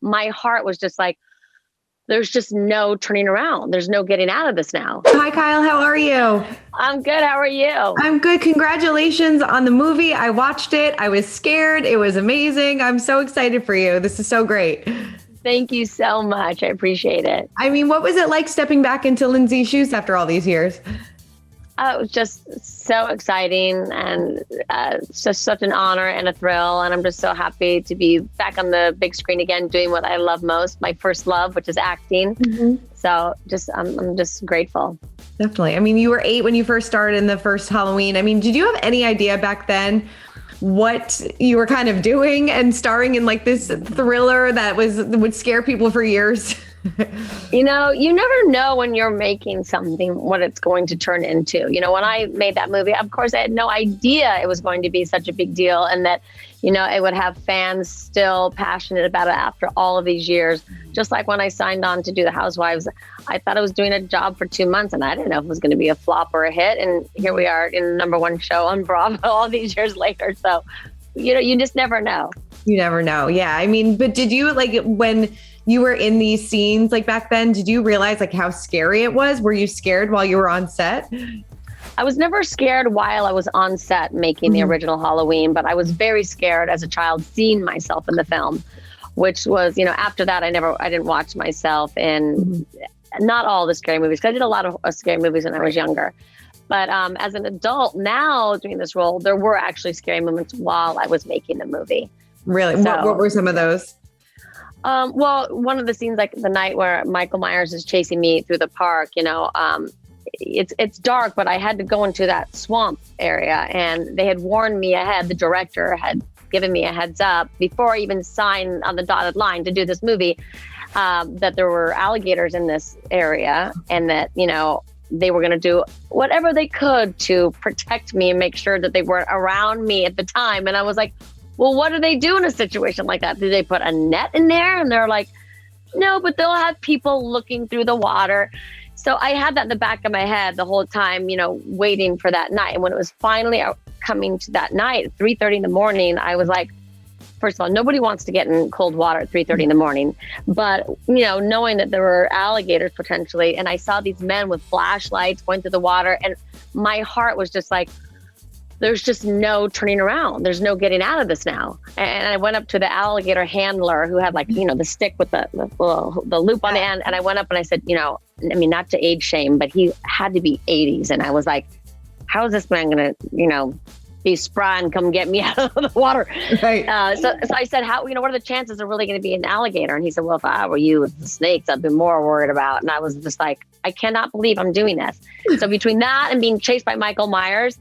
my heart was just like, there's just no turning around. There's no getting out of this now. Hi, Kyle. How are you? I'm good. How are you? I'm good. Congratulations on the movie. I watched it. I was scared. It was amazing. I'm so excited for you. This is so great. Thank you so much. I appreciate it. I mean, what was it like stepping back into Lindsay's shoes after all these years? It was just so exciting, and it's just such an honor and a thrill. And I'm just so happy to be back on the big screen again, doing what I love most, my first love, which is acting. Mm-hmm. So I'm just grateful. Definitely. I mean, you were 8 when you first started in the first Halloween. I mean, did you have any idea back then what you were kind of doing and starring in like this thriller that would scare people for years? You know, you never know when you're making something what it's going to turn into. You know, when I made that movie, of course, I had no idea it was going to be such a big deal, and that, you know, it would have fans still passionate about it after all of these years. Just like when I signed on to do The Housewives, I thought I was doing a job for 2 months, and I didn't know if it was going to be a flop or a hit. And here we are in the #1 show on Bravo all these years later. So, you know, you just never know. You never know. Yeah. I mean, but did you, like, when you were in these scenes, like back then, did you realize like how scary it was? Were you scared while you were on set? I was never scared while I was on set making the original Halloween, but I was very scared as a child seeing myself in the film, which was, you know, after that, I didn't watch myself in not all the scary movies, because I did a lot of scary movies when I was younger. But as an adult now doing this role, there were actually scary moments while I was making the movie. Really? So, what were some of those? Well, one of the scenes, like the night where Michael Myers is chasing me through the park, you know, it's dark, but I had to go into that swamp area, and they had warned me ahead. The director had given me a heads up before I even signed on the dotted line to do this movie, that there were alligators in this area, and that, you know, they were going to do whatever they could to protect me and make sure that they weren't around me at the time. And I was like, well, what do they do in a situation like that? Do they put a net in there? And they're like, no, but they'll have people looking through the water. So I had that in the back of my head the whole time, you know, waiting for that night. And when it was finally coming to that night at 3:30 in the morning, I was like, first of all, nobody wants to get in cold water at 3:30 in the morning. But, you know, knowing that there were alligators potentially, and I saw these men with flashlights going through the water, and my heart was just like, there's just no turning around. There's no getting out of this now. And I went up to the alligator handler who had, like, you know, the stick with the loop on the end. And I went up and I said, you know, I mean, not to age shame, but he had to be 80s. And I was like, how is this man going to, you know, be spry and come get me out of the water? Right. So I said, how, you know, what are the chances of really going to be an alligator? And he said, well, if I were you with the snakes, I'd be more worried about. And I was just like, I cannot believe I'm doing this. So between that and being chased by Michael Myers,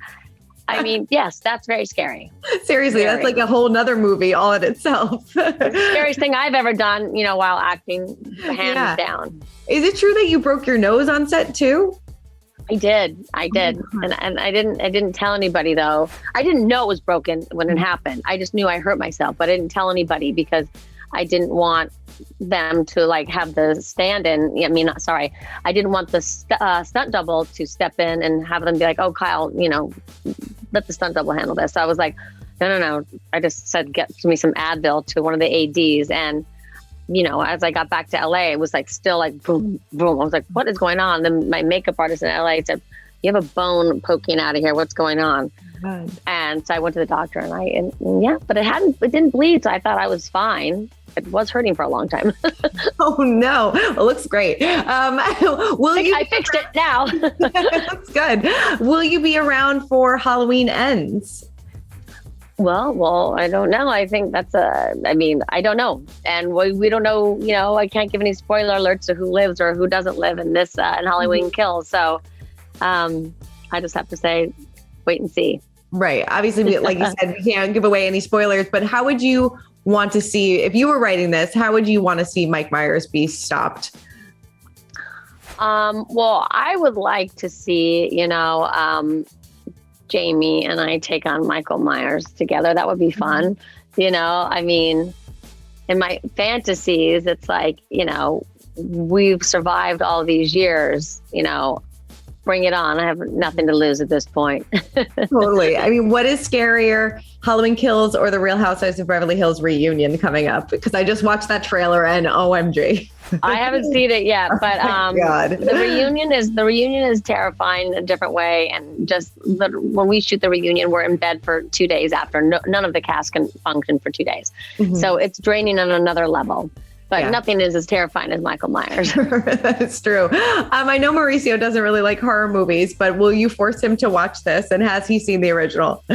I mean, yes, that's very scary. Seriously, that's like a whole nother movie all in itself. The scariest thing I've ever done, you know, while acting, hands down. Is it true that you broke your nose on set too? I did. And I didn't tell anybody, though. I didn't know it was broken when it happened. I just knew I hurt myself, but I didn't tell anybody because I didn't want them to, like, have the stand-in. I mean, sorry. I didn't want the stunt double to step in and have them be like, oh, Kyle, you know, let the stunt double handle this. So I was like, no. I just said, get me some Advil to one of the ADs. And, you know, as I got back to LA, it was like still like boom, boom. I was like, what is going on? Then my makeup artist in LA said, you have a bone poking out of here. What's going on? God. And so I went to the doctor and but it didn't bleed. So I thought I was fine. It was hurting for a long time. Oh no, it looks great. I fixed it now. Looks good. Will you be around for Halloween Ends? Well, I don't know. I think I don't know. And we don't know, you know, I can't give any spoiler alerts to who lives or who doesn't live in this in Halloween Kills. So I just have to say, wait and see. Right. Obviously, like you said, we can't give away any spoilers, but how would you want to see, if you were writing this, how would you want to see Mike Myers be stopped? Well, I would like to see, you know, Jamie and I take on Michael Myers together. That would be fun. You know, I mean, in my fantasies, it's like, you know, we've survived all these years, you know, bring it on. I have nothing to lose at this point. Totally. I mean, what is scarier, Halloween Kills or the Real Housewives of Beverly Hills reunion coming up? Because I just watched that trailer and OMG. I haven't seen it yet, but the reunion is terrifying in a different way. And just when we shoot the reunion, we're in bed for 2 days after. None of the cast can function for 2 days. Mm-hmm. So it's draining on another level. But nothing is as terrifying as Michael Myers. That's true. I know Mauricio doesn't really like horror movies, but will you force him to watch this? And has he seen the original?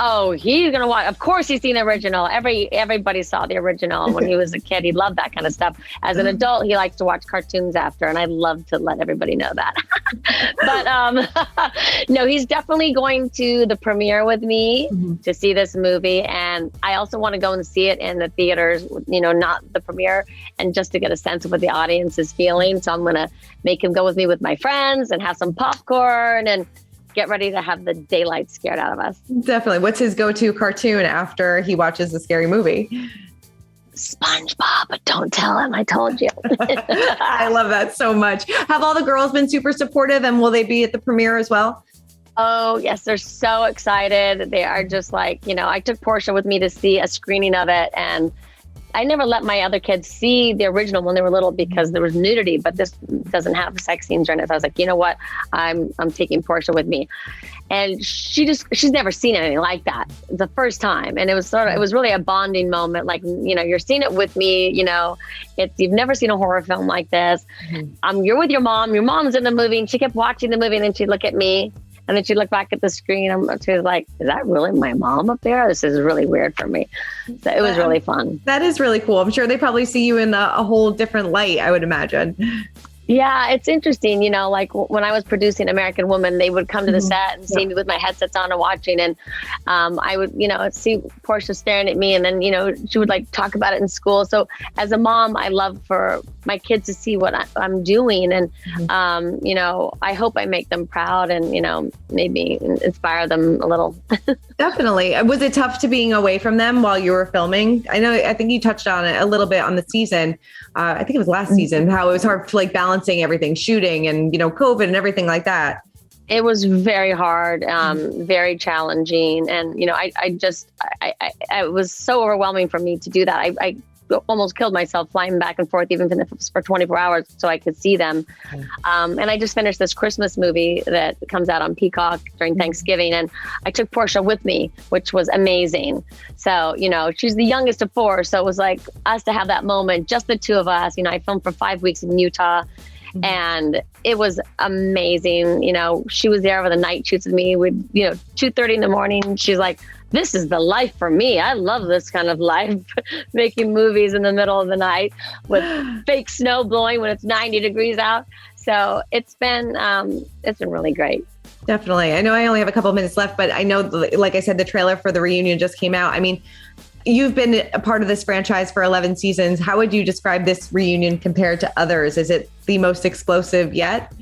Oh, he's going to watch. Of course he's seen the original. Everybody saw the original when he was a kid. He loved that kind of stuff. As an adult, he likes to watch cartoons after, and I love to let everybody know that. But no, he's definitely going to the premiere with me to see this movie. And I also want to go and see it in the theaters, not the premiere. And just to get a sense of what the audience is feeling. So I'm going to make him go with me with my friends and have some popcorn and get ready to have the daylight scared out of us. Definitely. What's his go-to cartoon after he watches the scary movie? SpongeBob, but don't tell him I told you. I love that so much. Have all the girls been super supportive, and will they be at the premiere as well? Oh, yes. They're so excited. They are just like, I took Portia with me to see a screening of it, and I never let my other kids see the original when they were little because there was nudity, but this doesn't have sex scenes in it. So I was like, you know what? I'm taking Portia with me. And she's never seen anything like that. The first time. And it was really a bonding moment. Like, you're seeing it with me, you've never seen a horror film like this. You're with your mom. Your mom's in the movie, and she kept watching the movie, and then she'd look at me. And then she'd look back at the screen and she was like, is that really my mom up there? This is really weird for me. So it was really fun. That is really cool. I'm sure they probably see you in a whole different light, I would imagine. Yeah, it's interesting. Like when I was producing American Woman, they would come to the set and see me with my headsets on and watching. And I would, see Portia staring at me, and then, she would like talk about it in school. So as a mom, I love for my kids to see what I'm doing. And, I hope I make them proud and, maybe inspire them a little. Definitely. Was it tough to being away from them while you were filming? I think you touched on it a little bit on the season. I think it was last season, how it was hard to like balancing everything, shooting and, COVID and everything like that. It was very hard, very challenging. And, it was so overwhelming for me to do that. I almost killed myself flying back and forth, even if it was for 24 hours so I could see them. And I just finished this Christmas movie that comes out on Peacock during Thanksgiving. And I took Portia with me, which was amazing. So, she's the youngest of four. So it was like us to have that moment, just the two of us. I filmed for 5 weeks in Utah. And it was amazing. She was there for the night shoots with me. 2:30 in the morning. She's like, this is the life for me. I love this kind of life, making movies in the middle of the night with fake snow blowing when it's 90 degrees out. So it's been really great. Definitely. I know I only have a couple of minutes left, but I know, like I said, the trailer for the reunion just came out. I mean, you've been a part of this franchise for 11 seasons. How would you describe this reunion compared to others? Is it the most explosive yet?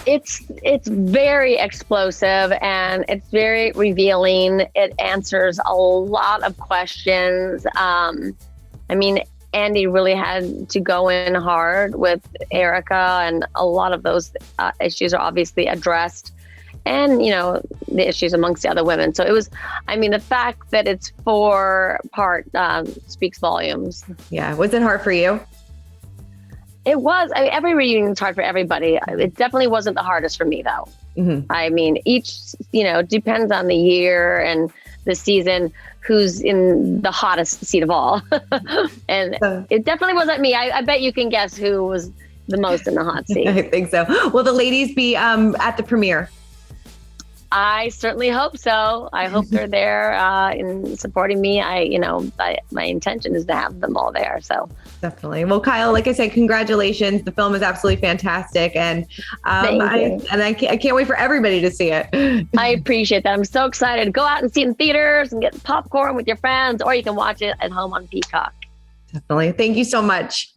It's very explosive and it's very revealing. It answers a lot of questions. Andy really had to go in hard with Erika, and a lot of those issues are obviously addressed. And, the issues amongst the other women. So it was, the fact that it's 4-part speaks volumes. Yeah. Was it hard for you? It was. Every reunion is hard for everybody. It definitely wasn't the hardest for me, though. Each, depends on the year and the season, who's in the hottest seat of all. And it definitely wasn't me. I bet you can guess who was the most in the hot seat. I think so. Will the ladies be at the premiere? I certainly hope so. I hope they're there in supporting me. My intention is to have them all there. So definitely. Well, Kyle, like I said, congratulations. The film is absolutely fantastic, and I can't wait for everybody to see it. I appreciate that. I'm so excited. Go out and see it in theaters and get popcorn with your friends, or you can watch it at home on Peacock. Definitely. Thank you so much.